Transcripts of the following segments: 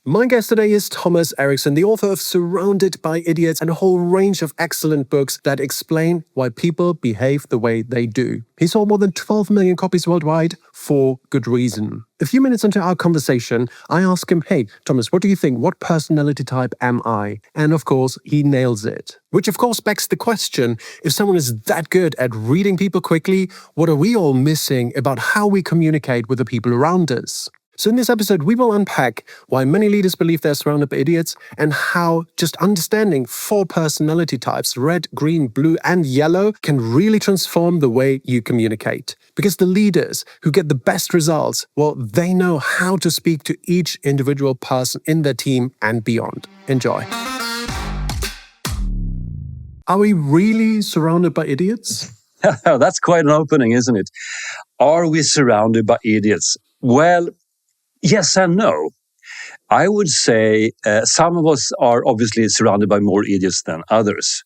My guest today is Thomas Erikson, the author of Surrounded by Idiots and a whole range of excellent books that explain why people behave the way they do. He sold more than 12 million copies worldwide for good reason. A few minutes into our conversation, I ask him, hey, Thomas, what do you think? What personality type am I? And of course, he nails it. Which of course begs the question, if someone is that good at reading people quickly, what are we all missing about how we communicate with the people around us? So in this episode, we will unpack why many leaders believe they're surrounded by idiots and how just understanding 4 personality types, red, green, blue, and yellow, can really transform the way you communicate. Because the leaders who get the best results, well, they know how to speak to each individual person in their team and beyond. Enjoy. Are we really surrounded by idiots? That's quite an opening, isn't it? Are we surrounded by idiots? Well, yes and no. I would say some of us are obviously surrounded by more idiots than others.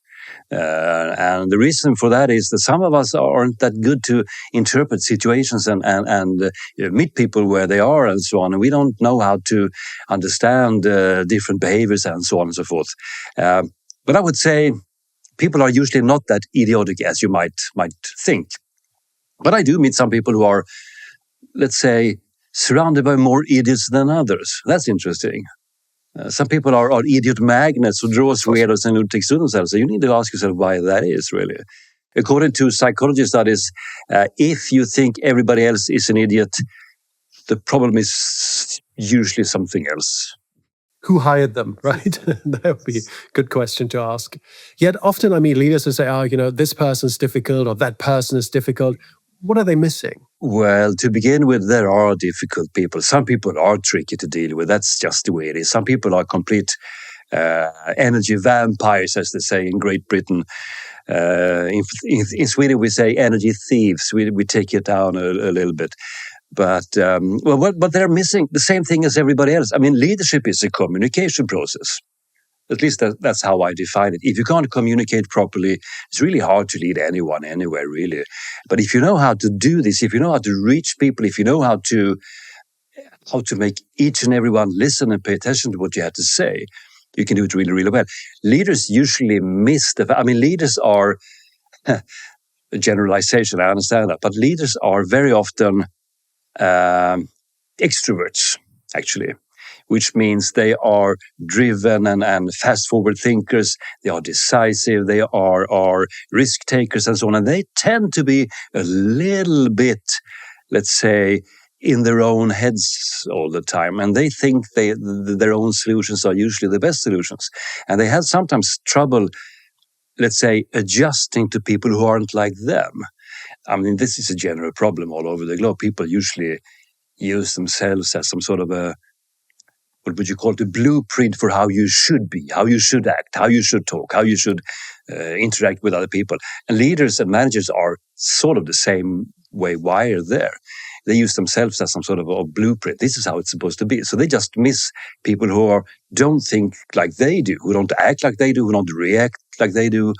And the reason for that is that some of us aren't that good to interpret situations and meet people where they are and so on. And we don't know how to understand different behaviors and so on and so forth. But I would say people are usually not that idiotic as you might think. But I do meet some people who are, let's say, surrounded by more idiots than others. That's interesting. Some people are idiot magnets who draw weirdos and who take to themselves. So you need to ask yourself why that is, really. According to psychology studies, if you think everybody else is an idiot, the problem is usually something else. Who hired them, right? That would be a good question to ask. Yet often I meet leaders who say, this person's difficult or that person is difficult. What are they missing? Well, to begin with, there are difficult people. Some people are tricky to deal with. That's just the way it is. Some people are complete energy vampires, as they say in Great Britain. In Sweden, we say energy thieves. We take it down a little bit. But they're missing the same thing as everybody else. I mean, leadership is a communication process. At least that's how I define it. If you can't communicate properly, it's really hard to lead anyone anywhere, really. But if you know how to do this, if you know how to reach people, if you know how to make each and everyone listen and pay attention to what you have to say, you can do it really, really well. Leaders usually miss leaders are a generalization, I understand that, but leaders are very often extroverts, actually, which means they are driven and fast-forward thinkers. They are decisive. They are risk takers and so on. And they tend to be a little bit, let's say, in their own heads all the time. And they think their own solutions are usually the best solutions. And they have sometimes trouble, let's say, adjusting to people who aren't like them. I mean, this is a general problem all over the globe. People usually use themselves as some sort of what would you call it, a blueprint for how you should be, how you should act, how you should talk, how you should interact with other people. And leaders and managers are sort of the same way wired there. They use themselves as some sort of a blueprint. This is how it's supposed to be. So they just miss people who don't think like they do, who don't act like they do, who don't react like they do,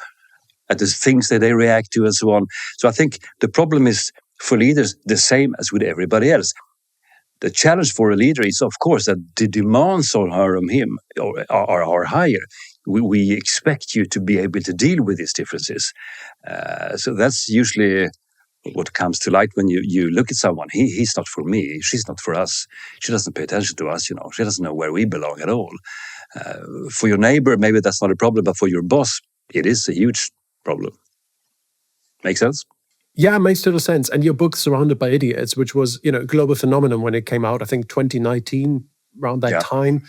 at the things that they react to and so on. So I think the problem is for leaders the same as with everybody else. The challenge for a leader is, of course, that the demands on her and him are higher. We expect you to be able to deal with these differences. So that's usually what comes to light when you look at someone. He's not for me. She's not for us. She doesn't pay attention to us. She doesn't know where we belong at all. For your neighbor, maybe that's not a problem, but for your boss, it is a huge problem. Make sense? Yeah, it makes total sense. And your book, Surrounded by Idiots, which was, a global phenomenon when it came out, I think 2019, around that time,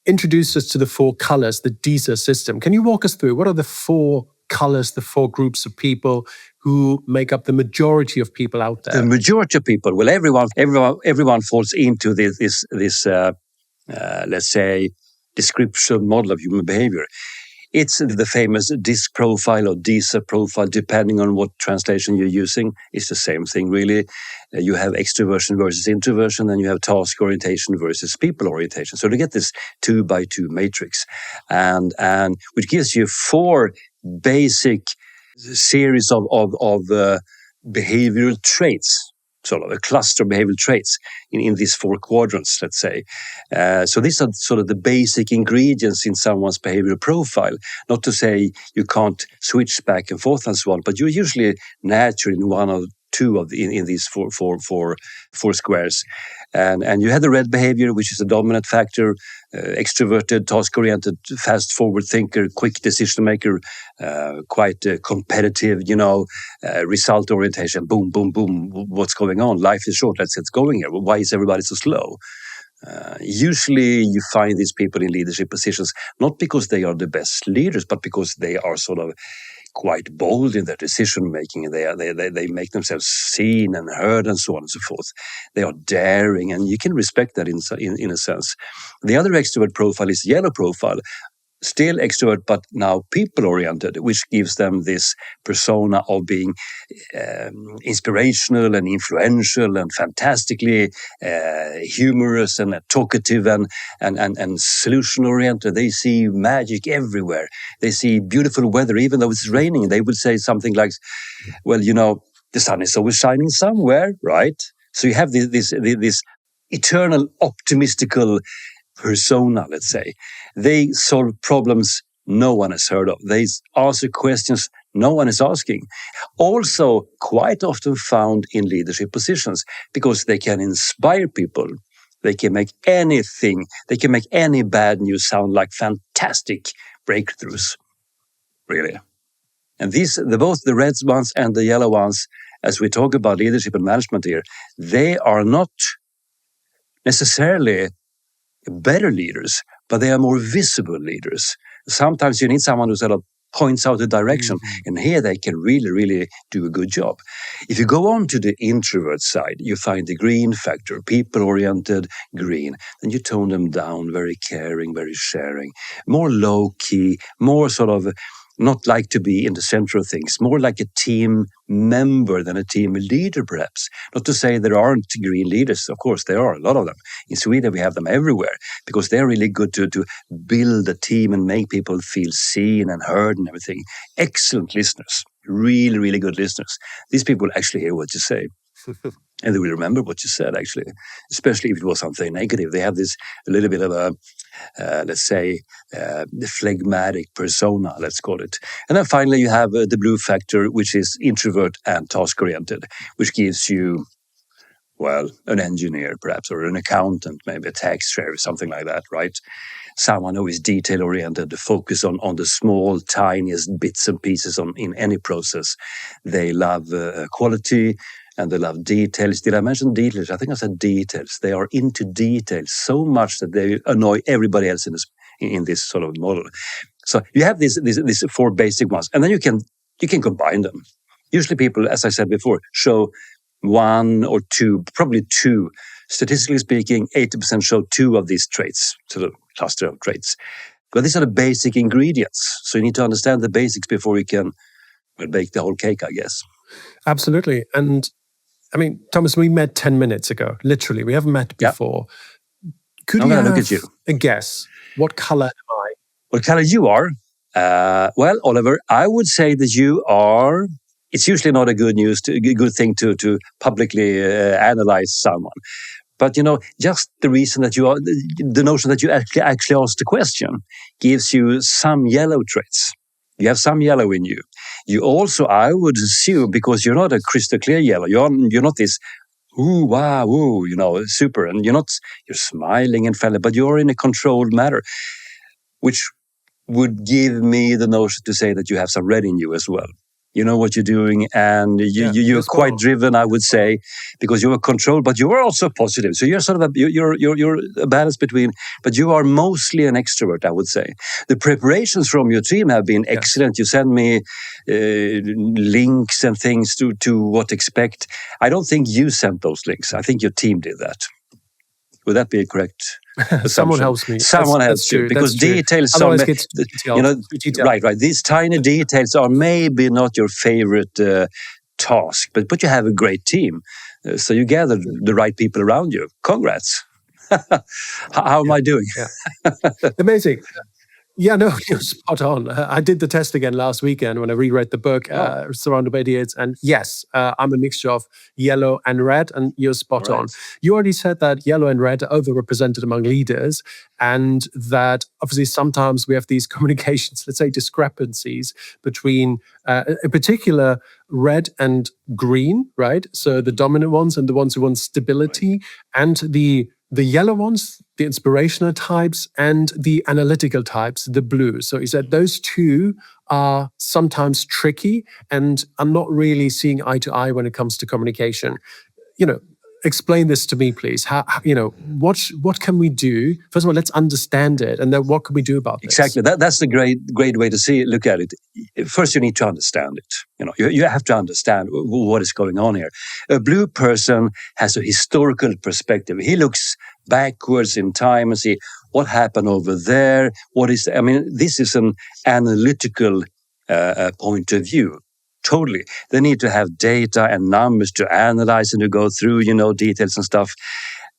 introduced us to the 4 colors, the DISA system. Can you walk us through what are the 4 colors, the 4 groups of people who make up the majority of people out there? The majority of people, well, everyone falls into this let's say, description model of human behavior. It's the famous DISC profile or DISA profile, depending on what translation you're using. It's the same thing, really. You have extroversion versus introversion, and you have task orientation versus people orientation. So to get this 2x2 matrix, and which gives you 4 basic series of behavioral traits. sort of a cluster of behavioral traits in these 4 quadrants, let's say. So these are sort of the basic ingredients in someone's behavioral profile. Not to say you can't switch back and forth and so on, but you're usually natural in one or two of in these four squares. And you have the red behavior, which is a dominant factor, extroverted, task-oriented, fast-forward thinker, quick decision maker, quite competitive, result orientation, boom, boom, boom, what's going on? Life is short, let's get going here. Why is everybody so slow? Usually you find these people in leadership positions, not because they are the best leaders, but because they are sort of quite bold in their decision making. They make themselves seen and heard and so on and so forth. They are daring, and you can respect that in a sense. The other extrovert profile is yellow profile. Still extrovert, but now people-oriented, which gives them this persona of being inspirational and influential and fantastically humorous and talkative and solution-oriented. They see magic everywhere. They see beautiful weather, even though it's raining. They would say something like, well, the sun is always shining somewhere, right? So you have this eternal optimistical persona, let's say. They solve problems no one has heard of. They answer questions no one is asking. Also, quite often found in leadership positions because they can inspire people. They can make any bad news sound like fantastic breakthroughs, really. And both the red ones and the yellow ones, as we talk about leadership and management here, they are not necessarily better leaders, but they are more visible leaders. Sometimes you need someone who sort of points out the direction, and here they can really, really do a good job. If you go on to the introvert side, you find the green factor, people-oriented green, then you tone them down, very caring, very sharing, more low-key, more sort of not like to be in the center of things, more like a team member than a team leader, perhaps. Not to say there aren't green leaders. Of course, there are a lot of them. In Sweden, we have them everywhere because they're really good to build a team and make people feel seen and heard and everything. Excellent listeners, really, really good listeners. These people actually hear what you say. And they will remember what you said, actually, especially if it was something negative. They have a little bit of a, let's say, the phlegmatic persona, let's call it. And then finally, you have the blue factor, which is introvert and task-oriented, which gives you, well, an engineer, perhaps, or an accountant, maybe a tax sheriff, something like that, right? Someone who is detail-oriented, focus on the small, tiniest bits and pieces in any process. They love quality, and they love details. Did I mention details? I think I said details. They are into details so much that they annoy everybody else in this sort of model. So you have these 4 basic ones, and then you can combine them. Usually people, as I said before, show 1 or 2, probably 2. Statistically speaking, 80% show 2 of these traits, sort of cluster of traits. But these are the basic ingredients. So you need to understand the basics before you can bake the whole cake, I guess. Absolutely. And I mean, Thomas, we met 10 minutes ago. Literally, we haven't met before. Yeah. Could you have look at you. A guess? What color am I? What color you are? Well, Oliver, I would say that you are. It's usually not a good thing to publicly analyze someone. But, just the reason that you are, the notion that you actually asked the question gives you some yellow traits. You have some yellow in you. You also, I would assume, because you're not a crystal clear yellow, you're not this, ooh, wow, ooh, super, and you're smiling and friendly, but you're in a controlled manner, which would give me the notion to say that you have some red in you as well. You know what you're doing, and you're quite driven, I would say, because you are controlled, but you are also positive. So you're sort of you're a balance between, but you are mostly an extrovert, I would say. The preparations from your team have been excellent. You send me links and things to what to expect. I don't think you sent those links. I think your team did that. Would that be a correct assumption? Someone helps me. Someone helps you, because details are, right. These tiny details are maybe not your favorite task, but you have a great team, so you gather the right people around you. Congrats! How am I doing? Amazing. Yeah, no, you're spot on. I did the test again last weekend when I reread the book, Surrounded by Idiots. And yes, I'm a mixture of yellow and red, and you're spot on. You already said that yellow and red are overrepresented among leaders, and that obviously sometimes we have these communications, let's say discrepancies between, in particular, red and green, right? So the dominant ones and the ones who want stability, and the yellow ones, the inspirational types, and the analytical types, the blue. So he said those two are sometimes tricky and are not really seeing eye to eye when it comes to communication. Explain this to me, please. What can we do? First of all, let's understand it, and then what can we do about this? Exactly. That's the great way to look at it. First, you need to understand it. You have to understand what is going on here. A blue person has a historical perspective. He looks backwards in time and see what happened over there. This is an analytical point of view. Totally. They need to have data and numbers to analyze and to go through, details and stuff.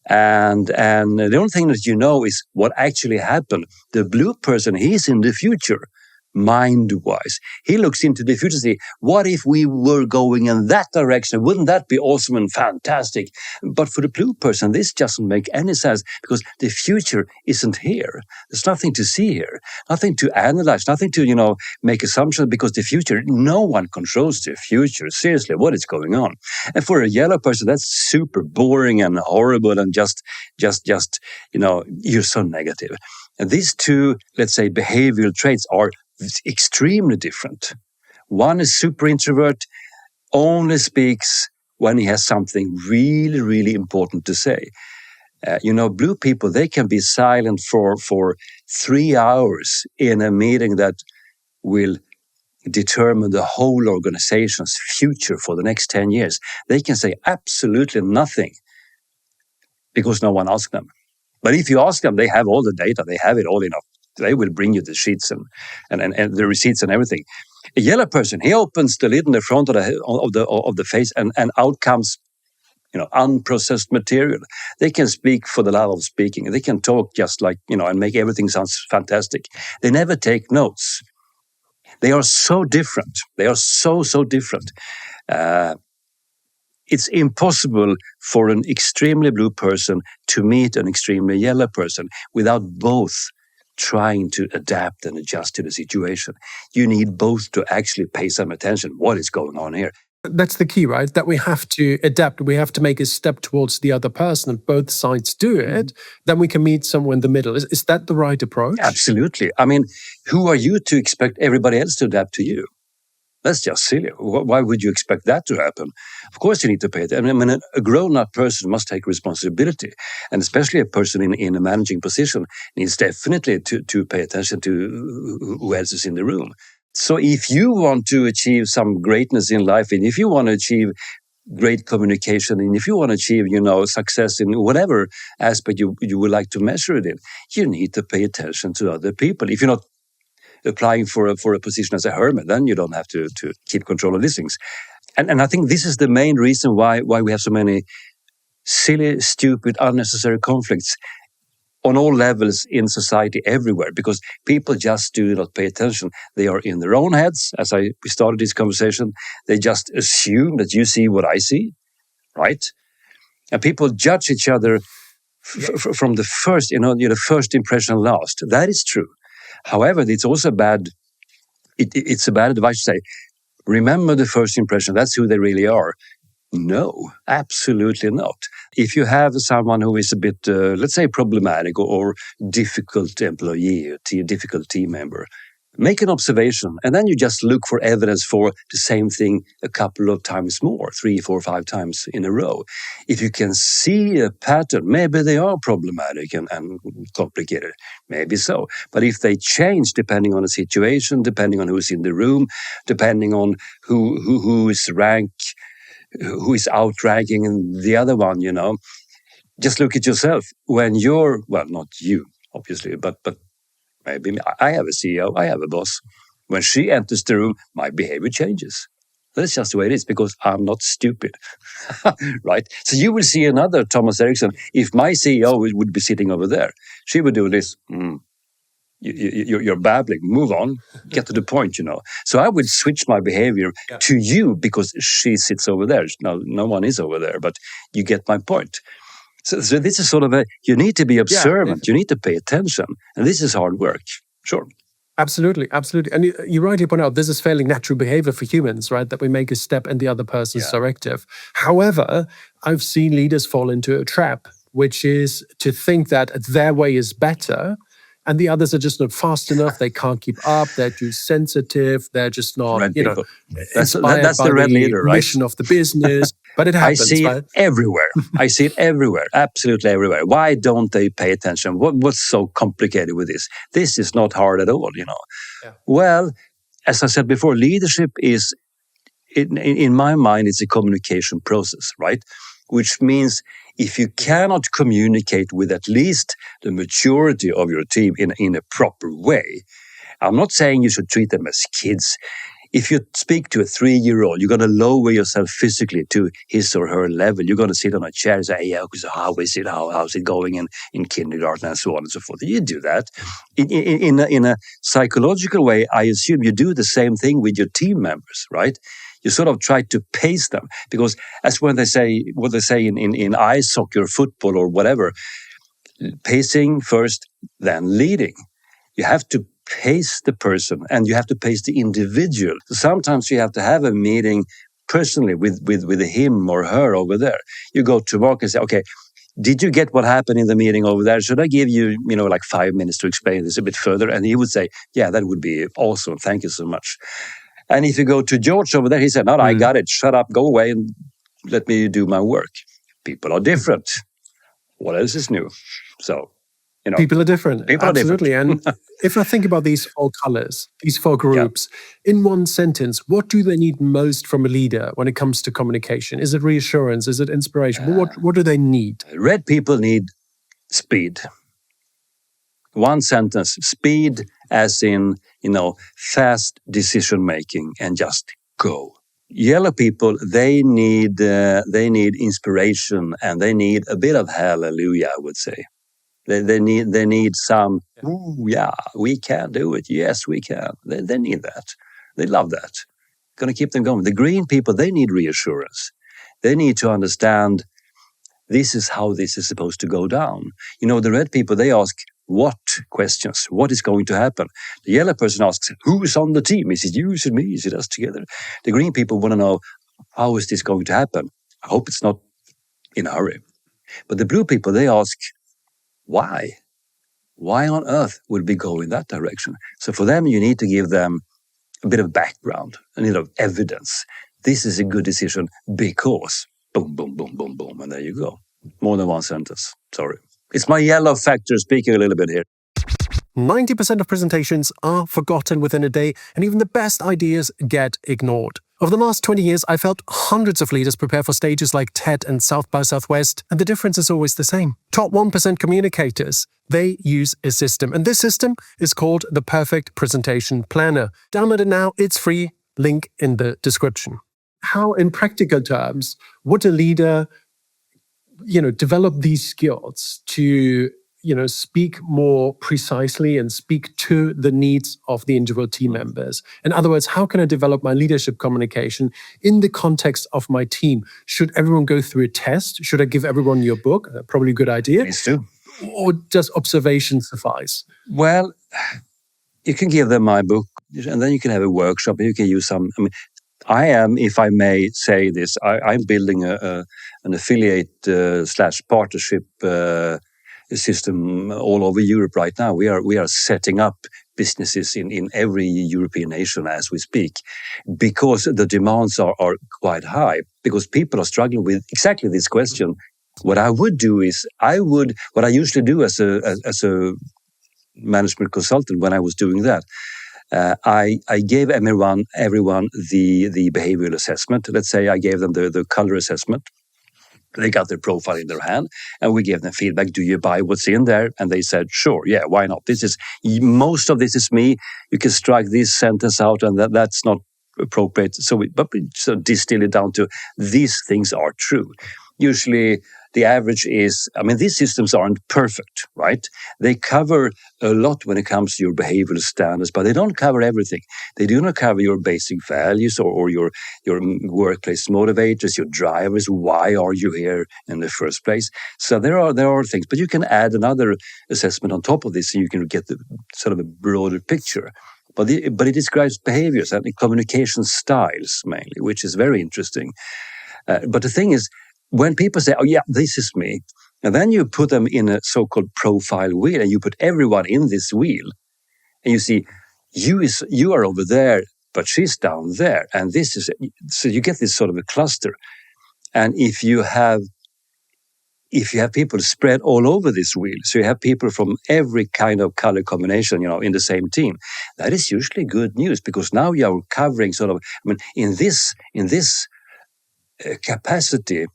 And the only thing that is what actually happened. The blue person, he's in the future, mind-wise. He looks into the future, see, what if we were going in that direction? Wouldn't that be awesome and fantastic? But for the blue person, this doesn't make any sense because the future isn't here. There's nothing to see here, nothing to analyze, nothing to, make assumptions because the future, no one controls the future. Seriously, what is going on? And for a yellow person, that's super boring and horrible and just, you're so negative. And these two, let's say, behavioral traits are extremely different. One is super introvert, only speaks when he has something really, really important to say. Blue people, they can be silent for 3 hours in a meeting that will determine the whole organization's future for the next 10 years. They can say absolutely nothing because no one asked them. But if you ask them, they have all the data, they have it all enough. They will bring you the sheets and the receipts and everything. A yellow person, he opens the lid in the front of the face, and out comes, unprocessed material. They can speak for the love of speaking. They can talk just like, and make everything sound fantastic. They never take notes. They are so different. They are so different. It's impossible for an extremely blue person to meet an extremely yellow person without both trying to adapt and adjust to the situation. You need both to actually pay some attention. What is going on here? That's the key, right? That we have to adapt. We have to make a step towards the other person. If both sides do it, then we can meet somewhere in the middle. Is that the right approach? Absolutely. Who are you to expect everybody else to adapt to you? That's just silly. Why would you expect that to happen? Of course, you need to pay attention. A grown-up person must take responsibility, and especially a person in a managing position needs definitely to pay attention to who else is in the room. So if you want to achieve some greatness in life, and if you want to achieve great communication, and if you want to achieve, success in whatever aspect you would like to measure it in, you need to pay attention to other people. If you're not applying for a position as a hermit, then you don't have to keep control of these things. And I think this is the main reason why we have so many silly, stupid, unnecessary conflicts on all levels in society everywhere, because people just do not pay attention. They are in their own heads. As we started this conversation, they just assume that you see what I see, right? And people judge each other from the first, the first impression last. That is true. However, it's also bad. It's a bad advice to say, remember the first impression. That's who they really are. No, absolutely not. If you have someone who is a bit, let's say, problematic or difficult employee, difficult team member, make an observation, and then you just look for evidence for the same thing a couple of times more, 3, 4, 5 times in a row. If you can see a pattern, maybe they are problematic and complicated, maybe so. But if they change depending on the situation, depending on who's in the room, depending on who is ranked, who is outranking the other one, just look at yourself. When you're, well, not you, obviously, but maybe I have a CEO, I have a boss. When she enters the room, my behavior changes. That's just the way it is, because I'm not stupid, right? So you will see another Thomas Erikson. If my CEO would be sitting over there, she would do this. you're babbling. Move on. Get to the point, So I would switch my behavior to you because she sits over there. No one is over there, but you get my point. So this is sort of you need to be observant. You need to pay attention. And this is hard work. Sure. Absolutely. And you rightly point out, this is fairly natural behavior for humans, right? That we make a step in the other person's directive. However, I've seen leaders fall into a trap, which is to think that their way is better and the others are just not fast enough. They can't keep up. They're too sensitive. They're just not, inspired that's by the red leader, right? mission of the business. But it happens. I see it everywhere. I see it everywhere. Absolutely everywhere. Why don't they pay attention? What's so complicated with this? This is not hard at all, Yeah. Well, as I said before, leadership is, in my mind, it's a communication process, right? Which means if you cannot communicate with at least the maturity of your team in a proper way, I'm not saying you should treat them as kids. If you speak to a 3-year-old, you're going to lower yourself physically to his or her level. You're going to sit on a chair and say, yeah, how is it? How's it going in kindergarten and so on and so forth. You do that. In a psychological way, I assume you do the same thing with your team members, right? You sort of try to pace them because that's what they say in ice hockey or football or whatever. Pacing first, then leading. You have to pace the person and you have to pace the individual. So sometimes you have to have a meeting personally with him or her over there. You go to Mark and say, okay, did you get what happened in the meeting over there? Should I give you, like 5 minutes to explain this a bit further? And he would say, yeah, that would be awesome. Thank you so much. And if you go to George over there, he said, no, I got it. Shut up, go away and let me do my work. People are different. What else is new? So, people are different. Absolutely. And if I think about these 4 colors, these 4 groups, in one sentence, what do they need most from a leader when it comes to communication? Is it reassurance? Is it inspiration? What do they need? Red people need speed. One sentence, speed as in, fast decision making and just go. Yellow people, they need inspiration and they need a bit of hallelujah, I would say. They need some, ooh, yeah, we can do it. Yes, we can. They need that. They love that. Going to keep them going. The green people, they need reassurance. They need to understand this is how this is supposed to go down. The red people, they ask what questions? What is going to happen? The yellow person asks, who is on the team? Is it you? Is it me? Is it us together? The green people want to know, how is this going to happen? I hope it's not in a hurry. But the blue people, they ask, why? Why on earth would we go in that direction? So for them, you need to give them a bit of background, a bit of evidence. This is a good decision because boom, boom, boom, boom, boom. And there you go. More than one sentence. Sorry. It's my yellow factor speaking a little bit here. 90% of presentations are forgotten within a day, and even the best ideas get ignored. Over the last 20 years, I've helped hundreds of leaders prepare for stages like TED and South by Southwest, and the difference is always the same. Top 1% communicators, they use a system, and this system is called the Perfect Presentation Planner. Download it now, it's free, link in the description. How, in practical terms, would a leader develop these skills to speak more precisely and speak to the needs of the individual team members? In other words, how can I develop my leadership communication in the context of my team? Should everyone go through a test? Should I give everyone your book? Probably a good idea. Please do. Or does observation suffice? Well, you can give them my book, and then you can have a workshop, and you can use some. I am, if I may say this, I'm building an affiliate / partnership system all over Europe right now. We are setting up businesses in every European nation as we speak, because the demands are quite high, because people are struggling with exactly this question. What I would do is what I usually do as a management consultant when I was doing that, I gave everyone the behavioral assessment. Let's say I gave them the color assessment. They got their profile in their hand, and we gave them feedback. Do you buy what's in there? And they said, sure, yeah, why not? Most of this is me. You can strike this sentence out, and that's not appropriate. But we distill it down to these things are true. Usually, the average is, I mean, these systems aren't perfect, right? They cover a lot when it comes to your behavioral standards, but they don't cover everything. They do not cover your basic values or your workplace motivators, your drivers. Why are you here in the first place? So there are things, but you can add another assessment on top of this, and you can get the sort of a broader picture. But it describes behaviors and communication styles mainly, which is very interesting. But the thing is, when people say, "Oh yeah, this is me," and then you put them in a so-called profile wheel, and you put everyone in this wheel, and you see, you are over there, but she's down there, and this is so you get this sort of a cluster. And if you have people spread all over this wheel, so you have people from every kind of color combination, in the same team, that is usually good news, because now you are covering sort of, I mean, in this capacity,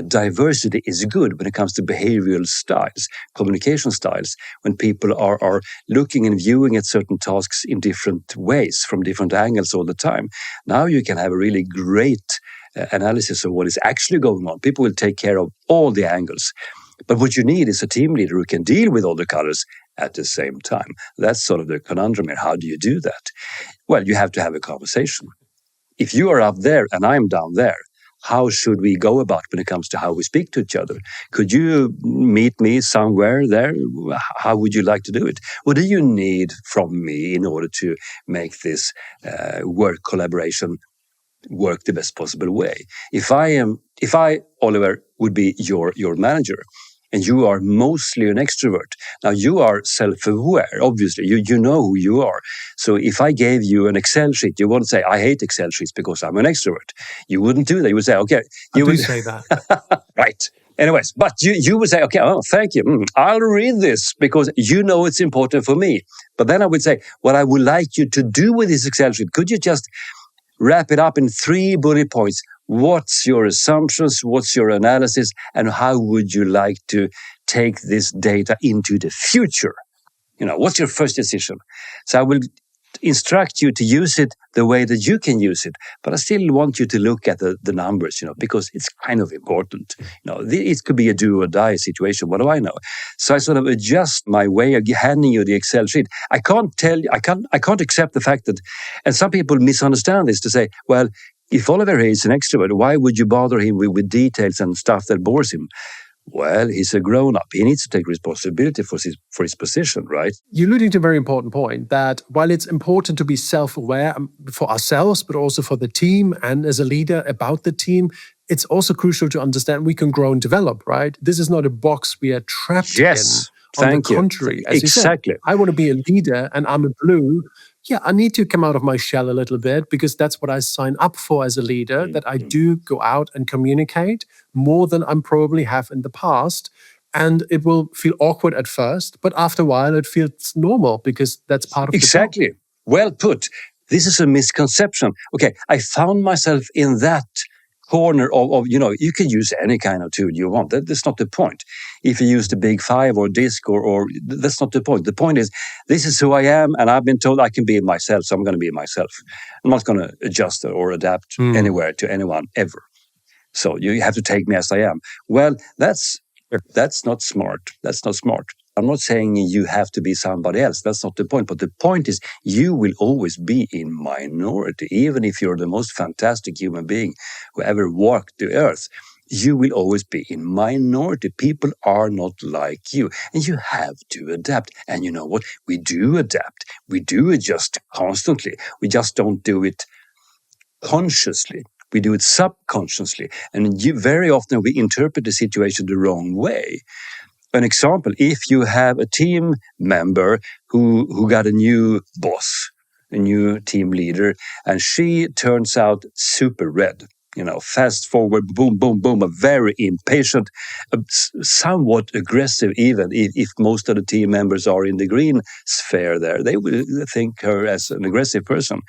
diversity is good when it comes to behavioral styles, communication styles, when people are looking and viewing at certain tasks in different ways, from different angles all the time. Now you can have a really great analysis of what is actually going on. People will take care of all the angles. But what you need is a team leader who can deal with all the colors at the same time. That's sort of the conundrum here. How do you do that? Well, you have to have a conversation. If you are up there and I'm down there, how should we go about when it comes to how we speak to each other? Could you meet me somewhere there? How would you like to do it? What do you need from me in order to make this work collaboration work the best possible way? If I, Oliver, would be your manager, and you are mostly an extrovert. Now, you are self-aware, obviously. You know who you are. So if I gave you an Excel sheet, you wouldn't say, I hate Excel sheets because I'm an extrovert. You wouldn't do that. You would say, okay. You would say that. Right. Anyways, but you would say, okay, oh, thank you. I'll read this because you know it's important for me. But then I would say, what I would like you to do with this Excel sheet, could you just wrap it up in 3 bullet points? What's your assumptions? What's your analysis? And how would you like to take this data into the future? What's your first decision? So I will instruct you to use it the way that you can use it, but I still want you to look at the numbers, because it's kind of important. It could be a do or die situation. What do I know? So I sort of adjust my way of handing you the Excel sheet. I can't accept the fact that, and some people misunderstand this to say, well, if Oliver is an extrovert, why would you bother him with details and stuff that bores him? Well, he's a grown-up. He needs to take responsibility for his position, right? You're alluding to a very important point that while it's important to be self-aware for ourselves, but also for the team and as a leader about the team, it's also crucial to understand we can grow and develop, right? This is not a box we are trapped in. On the contrary, as exactly. You said, I want to be a leader and I'm a blue. Yeah, I need to come out of my shell a little bit because that's what I sign up for as a leader, that I do go out and communicate more than I probably have in the past. And it will feel awkward at first, but after a while it feels normal because that's part of the job. Exactly. Well put. This is a misconception. Okay, I found myself in that corner of you can use any kind of tool you want. That's not the point. If you use the Big Five or DISC or that's not the point. The point is, this is who I am, and I've been told I can be myself, so I'm going to be myself. I'm not going to adjust or adapt anywhere to anyone ever. So you have to take me as I am. Well, that's not smart. That's not smart. I'm not saying you have to be somebody else. That's not the point. But the point is, you will always be in minority. Even if you're the most fantastic human being who ever walked the earth, you will always be in minority. People are not like you. And you have to adapt. And you know what? We do adapt. We do adjust constantly. We just don't do it consciously. We do it subconsciously. And very often we interpret the situation the wrong way. An example, if you have a team member who got a new boss, a new team leader, and she turns out super red, fast forward, boom, boom, boom, very impatient, somewhat aggressive even, if most of the team members are in the green sphere there, they will think her as an aggressive person.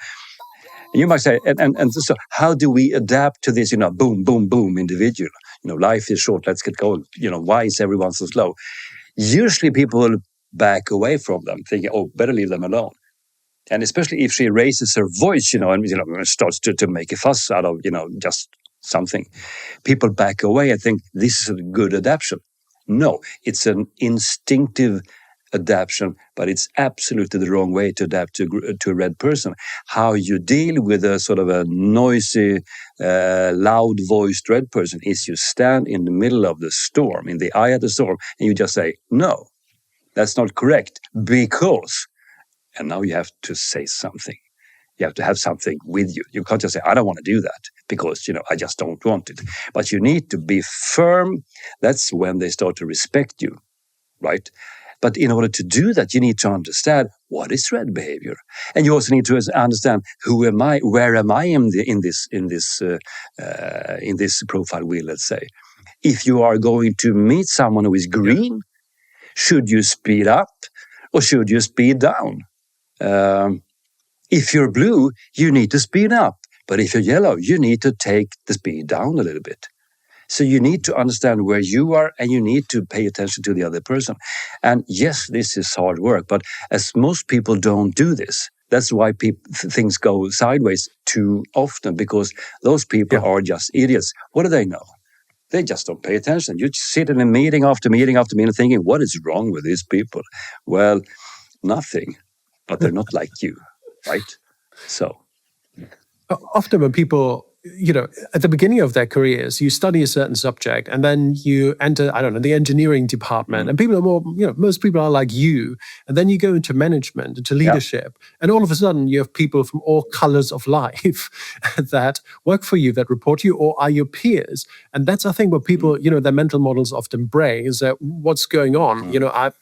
And you might say, and so how do we adapt to this, boom, boom, boom individual? Life is short, let's get going. Why is everyone so slow? Usually people will back away from them, thinking, oh, better leave them alone. And especially if she raises her voice, and starts to make a fuss out of, just something. People back away and think this is a good adaptation. No, it's an instinctive adaptation, but it's absolutely the wrong way to adapt to a red person. How you deal with a sort of a noisy, loud-voiced red person is you stand in the middle of the storm, in the eye of the storm, and you just say, no, that's not correct, because, and now you have to say something. You have to have something with you. You can't just say, I don't want to do that because, I just don't want it. But you need to be firm. That's when they start to respect you, right? But in order to do that, you need to understand what is red behavior. And you also need to understand who am I, where am I in this profile wheel, let's say. If you are going to meet someone who is green, should you speed up or should you speed down? If you're blue, you need to speed up. But if you're yellow, you need to take the speed down a little bit. So you need to understand where you are and you need to pay attention to the other person. And yes, this is hard work, but as most people don't do this, that's why things go sideways too often, because those people are just idiots. What do they know? They just don't pay attention. You sit in a meeting after meeting after meeting thinking, what is wrong with these people? Well, nothing, but they're not like you. Right? So often when people, at the beginning of their careers, you study a certain subject and then you enter, the engineering department, and people are more, most people are like you. And then you go into management, into leadership, and all of a sudden you have people from all colors of life that work for you, that report to you, or are your peers. And that's, I think, what people, their mental models often break, is that what's going on?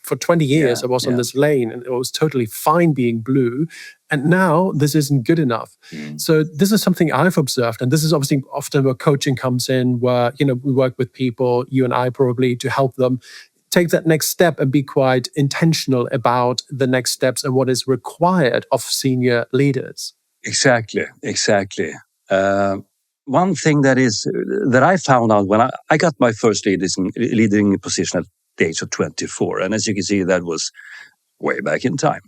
For 20 years, I was on this lane and it was totally fine being blue. And now this isn't good enough. So this is something I've observed. And this is obviously often where coaching comes in, where, we work with people, you and I probably, to help them take that next step and be quite intentional about the next steps and what is required of senior leaders. Exactly. One thing that I found out when I got my first leading position at the age of 24. And as you can see, that was way back in time.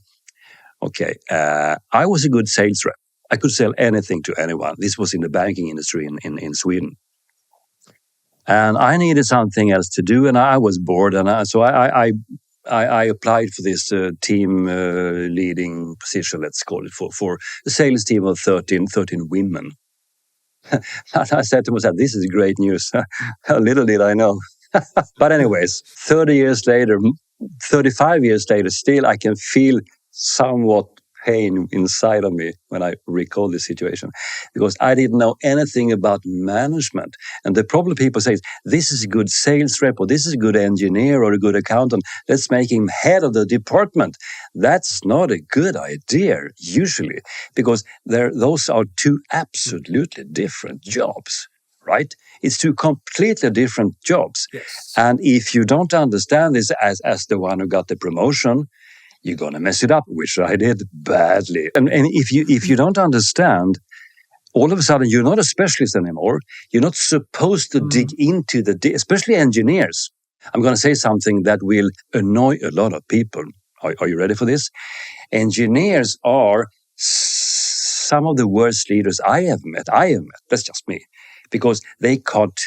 Okay, I was a good sales rep. I could sell anything to anyone. This was in the banking industry in Sweden. And I needed something else to do, and I was bored. And so I applied for this team leading position, let's call it, for a sales team of 13 women. I said to myself, this is great news. Little did I know. But anyways, 30 years later, 35 years later, still I can feel somewhat pain inside of me when I recall this situation, because I didn't know anything about management. And the problem people say is, this is a good sales rep, or this is a good engineer or a good accountant, let's make him head of the department. That's not a good idea, usually, because those are two absolutely different jobs. Right? It's two completely different jobs. Yes. And if you don't understand this as the one who got the promotion, you're going to mess it up, which I did badly. And if you don't understand, all of a sudden you're not a specialist anymore. You're not supposed to dig into especially engineers. I'm going to say something that will annoy a lot of people. Are you ready for this? Engineers are some of the worst leaders I have met. That's just me. Because they can't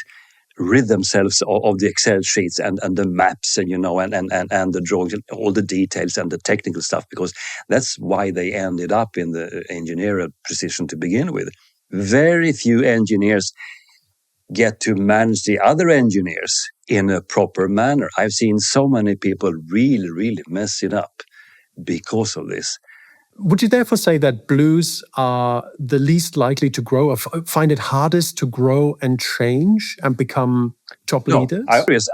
rid themselves of the Excel sheets and the maps and the drawings, all the details and the technical stuff, because that's why they ended up in the engineer position to begin with. Very few engineers get to manage the other engineers in a proper manner. I've seen so many people really, really mess it up because of this. Would you therefore say that blues are the least likely to grow, or find it hardest to grow and change and become top leaders?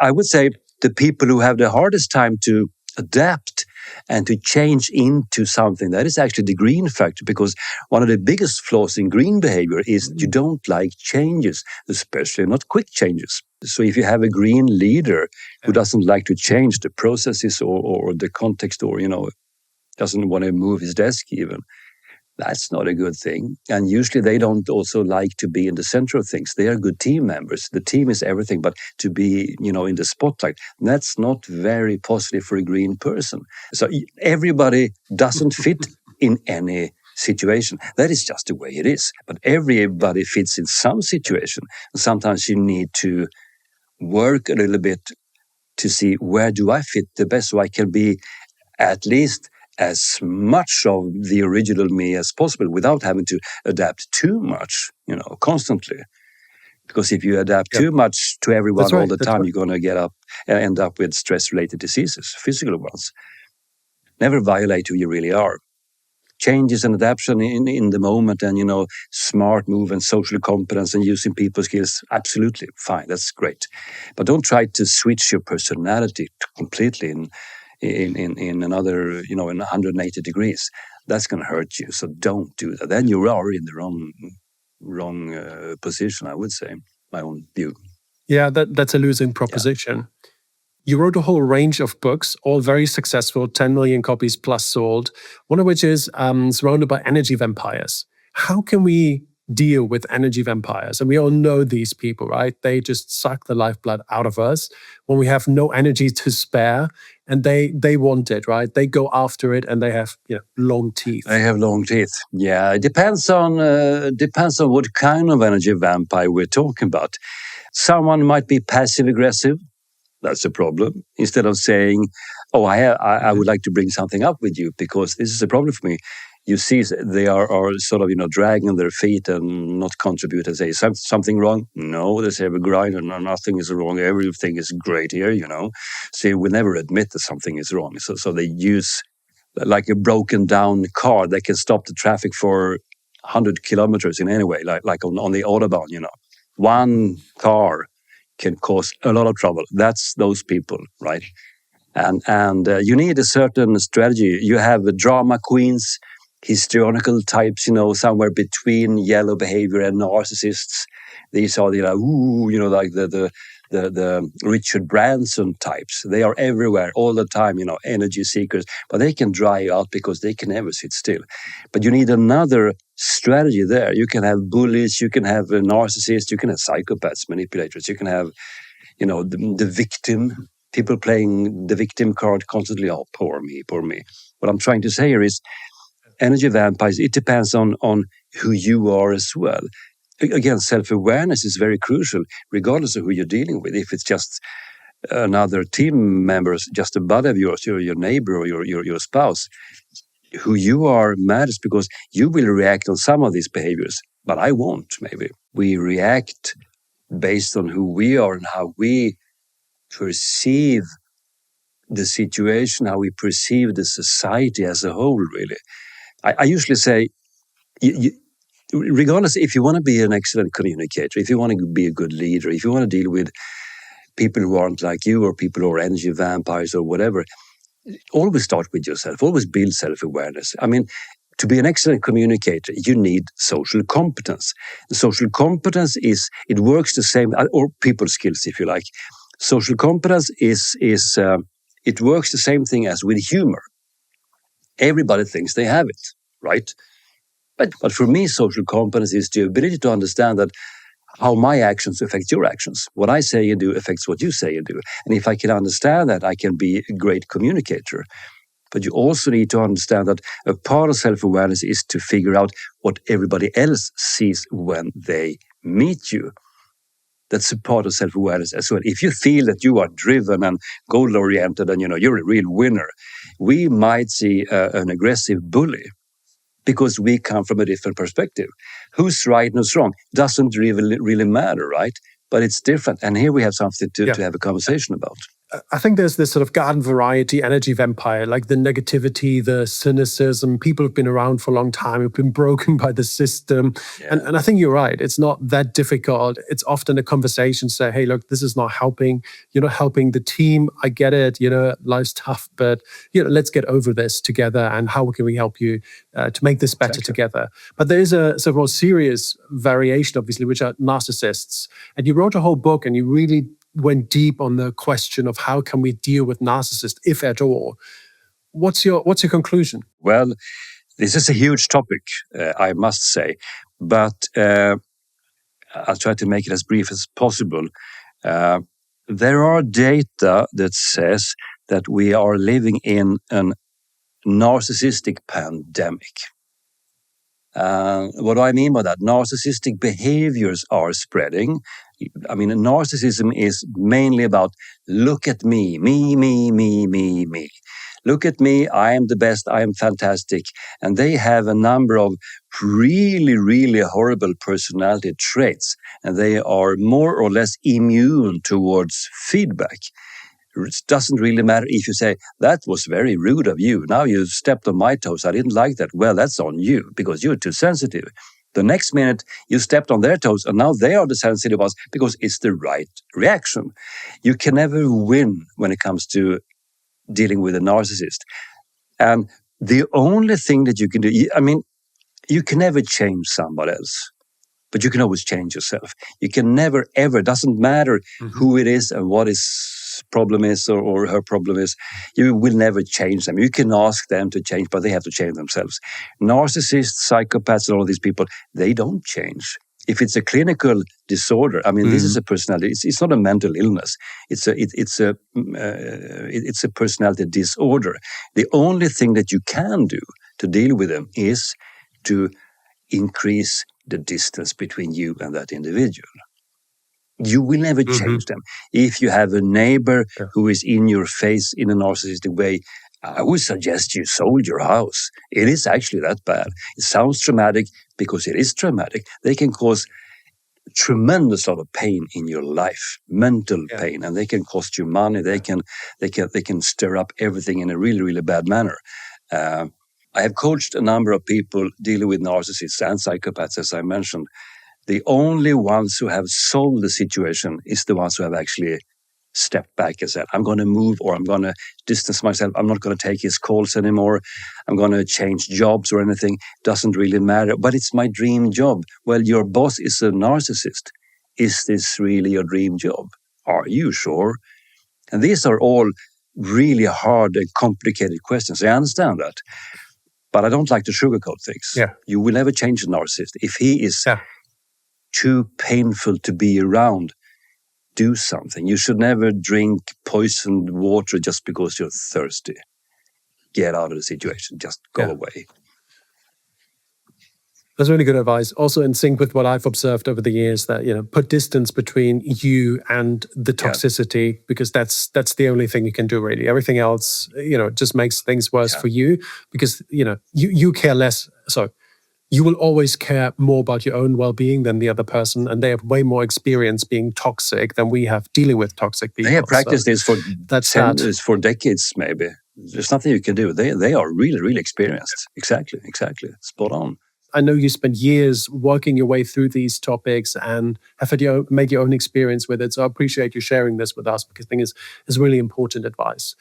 I would say the people who have the hardest time to adapt and to change into something, that is actually the green factor, because one of the biggest flaws in green behavior is you don't like changes, especially not quick changes. So if you have a green leader who doesn't like to change the processes or the context, or, doesn't want to move his desk even, that's not a good thing. And usually they don't also like to be in the center of things. They are good team members. The team is everything, but to be, in the spotlight, that's not very positive for a green person. So everybody doesn't fit in any situation. That is just the way it is. But everybody fits in some situation. And sometimes you need to work a little bit to see where do I fit the best so I can be at least as much of the original me as possible without having to adapt too much, constantly. Because if you adapt too much to everyone all the time, you're going to end up with stress-related diseases, physical ones. Never violate who you really are. Changes and adaptation in the moment and, smart move and social competence and using people skills, absolutely fine. That's great. But don't try to switch your personality completely in another, in 180 degrees. That's going to hurt you. So don't do that. Then you are in the wrong position, I would say, my own view. Yeah, that's a losing proposition. Yeah. You wrote a whole range of books, all very successful, 10 million copies plus sold, one of which is surrounded by energy vampires. How can we deal with energy vampires? And we all know these people, right? They just suck the lifeblood out of us when we have no energy to spare, and they want it, right? They go after it, and they have long teeth. They have long teeth. Yeah, it depends on what kind of energy vampire we're talking about. Someone might be passive aggressive. That's a problem. Instead of saying, "Oh, I would like to bring something up with you because this is a problem for me," you see they are sort of dragging their feet and not contribute and say something wrong. No, they say a grind and nothing is wrong. Everything is great here. So you will never admit that something is wrong. So they use like a broken down car. They can stop the traffic for 100 kilometers in any way, like on the Autobahn. One car can cause a lot of trouble. That's those people, right? And you need a certain strategy. You have the drama queens, histrionical types, somewhere between yellow behavior and narcissists. These are like the Richard Branson types. They are everywhere all the time, energy seekers, but they can dry you out because they can never sit still. But you need another strategy there. You can have bullies, you can have narcissists, you can have psychopaths, manipulators, you can have, the victim, people playing the victim card constantly. Oh, poor me, poor me. What I'm trying to say here is energy vampires, it depends on who you are as well. Again, self-awareness is very crucial, regardless of who you're dealing with. If it's just another team member, just a buddy of yours, your neighbor or your spouse, who you are matters because you will react on some of these behaviors, but I won't, maybe. We react based on who we are and how we perceive the situation, how we perceive the society as a whole, really. I usually say, regardless, if you want to be an excellent communicator, if you want to be a good leader, if you want to deal with people who aren't like you or people who are energy vampires or whatever, always start with yourself. Always build self-awareness. I mean, to be an excellent communicator, you need social competence. Social competence it works the same, or people skills, if you like. Social competence it works the same thing as with humor. Everybody thinks they have it, right? But for me, social competence is the ability to understand that how my actions affect your actions. What I say and do affects what you say and do. And if I can understand that, I can be a great communicator. But you also need to understand that a part of self-awareness is to figure out what everybody else sees when they meet you. That's a part of self-awareness as well. If you feel that you are driven and goal-oriented and you're a real winner, we might see an aggressive bully because we come from a different perspective. Who's right and who's wrong doesn't really matter, right? But it's different. And here we have something to have a conversation about. I think there's this sort of garden variety energy vampire, like the negativity, the cynicism. People have been around for a long time, have been broken by the system. Yeah. And I think you're right. It's not that difficult. It's often a conversation, say, hey, look, this is not helping. You're not helping the team. I get it. Life's tough, but let's get over this together. And how can we help you to make this better together? But there is a sort of more serious variation, obviously, which are narcissists. And you wrote a whole book and you really went deep on the question of how can we deal with narcissists, if at all. What's your conclusion? Well, this is a huge topic, I must say, but I'll try to make it as brief as possible. There are data that says that we are living in a narcissistic pandemic. What do I mean by that? Narcissistic behaviors are spreading. I mean, narcissism is mainly about look at me, me. Look at me, I am the best, I am fantastic. And they have a number of really, really horrible personality traits, and they are more or less immune towards feedback. It doesn't really matter if you say, that was very rude of you. Now you stepped on my toes. I didn't like that. Well, that's on you because you're too sensitive. The next minute you stepped on their toes and now they are the sensitive ones because it's the right reaction. You can never win when it comes to dealing with a narcissist. And the only thing that you can do, I mean, you can never change somebody else, but you can always change yourself. You can never, ever, doesn't matter who it is and what his problem is or her problem is, you will never change them. You can ask them to change, but they have to change themselves. Narcissists, psychopaths, and all these people, they don't change. If it's a clinical disorder, I mean, this is a personality. It's not a mental illness. It's a personality disorder. The only thing that you can do to deal with them is to increase the distance between you and that individual. You will never change them. If you have a neighbor who is in your face in a narcissistic way, I would suggest you sold your house. It is actually that bad. It sounds traumatic because it is traumatic. They can cause tremendous lot of pain in your life, mental pain, and they can cost you money. They can stir up everything in a really, really bad manner. I have coached a number of people dealing with narcissists and psychopaths, as I mentioned. The only ones who have solved the situation is the ones who have actually stepped back and said, I'm going to move or I'm going to distance myself. I'm not going to take his calls anymore. I'm going to change jobs or anything. Doesn't really matter. But it's my dream job. Well, your boss is a narcissist. Is this really your dream job? Are you sure? And these are all really hard and complicated questions. I understand that. But I don't like to sugarcoat things. Yeah. You will never change a narcissist. If he is too painful to be around, do something. You should never drink poisoned water just because you're thirsty. Get out of the situation. Just go away. That's really good advice. Also in sync with what I've observed over the years, that, put distance between you and the toxicity, because that's the only thing you can do, really. Everything else, just makes things worse for you, because, you care less. So you will always care more about your own well-being than the other person, and they have way more experience being toxic than we have dealing with toxic people. They have practiced this for decades, maybe. There's nothing you can do. They are really, really experienced. Exactly. Spot on. I know you spent years working your way through these topics and have made your own experience with it. So I appreciate you sharing this with us, because I think it's really important advice.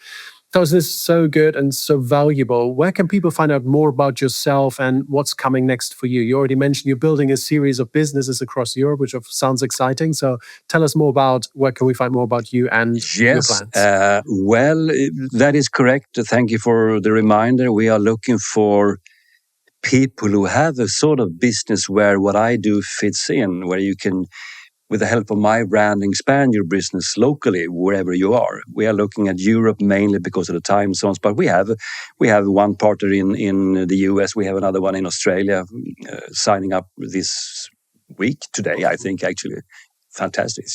Thomas, this is so good and so valuable. Where can people find out more about yourself and what's coming next for you? You already mentioned you're building a series of businesses across Europe, which sounds exciting. So tell us more about where can we find more about you and your plans? Well, that is correct. Thank you for the reminder. We are looking for people who have a sort of business where what I do fits in, where you can, with the help of my brand, expand your business locally wherever you are. We are looking at Europe mainly because of the time zones, but we have one partner in the US. We have another one in Australia signing up this week, today, I think, actually. Fantastic.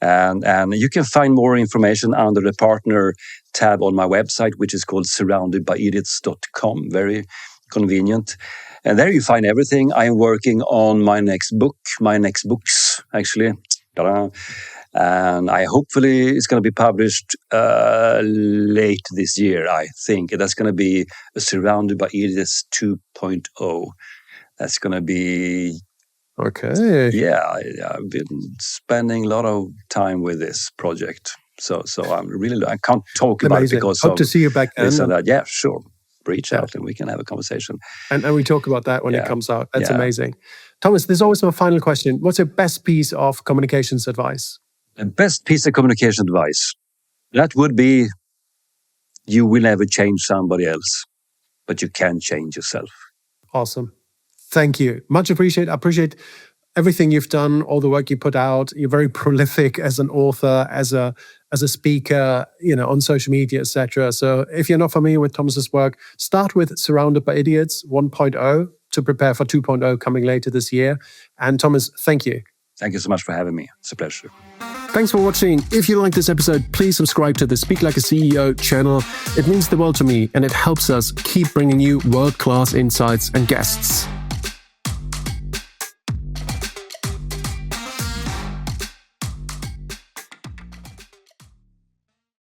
And you can find more information under the partner tab on my website, which is called surroundedbyidiots.com. Very convenient. And there you find everything. I am working on my next books, actually. Ta-da. And hopefully it's going to be published late this year, I think. That's going to be Surrounded by Idiots 2.0. That's going to be... Okay. Yeah, I've been spending a lot of time with this project. So I can't talk about it because hope to see you back then. So that, yeah, sure. Reach out and we can have a conversation. And we talk about that when it comes out. That's amazing. Thomas, there's always my final question. What's your best piece of communications advice? The best piece of communication advice, that would be, you will never change somebody else, but you can change yourself. Awesome. Thank you. Much appreciated. I appreciate everything you've done, all the work you put out. You're very prolific as an author, as a speaker, on social media, etc. So if you're not familiar with Thomas's work, start with Surrounded by Idiots 1.0. to prepare for 2.0 coming later this year. And Thomas, thank you. Thank you so much for having me. It's a pleasure. Thanks for watching. If you like this episode, please subscribe to the Speak Like a CEO channel. It means the world to me, and it helps us keep bringing you world-class insights and guests.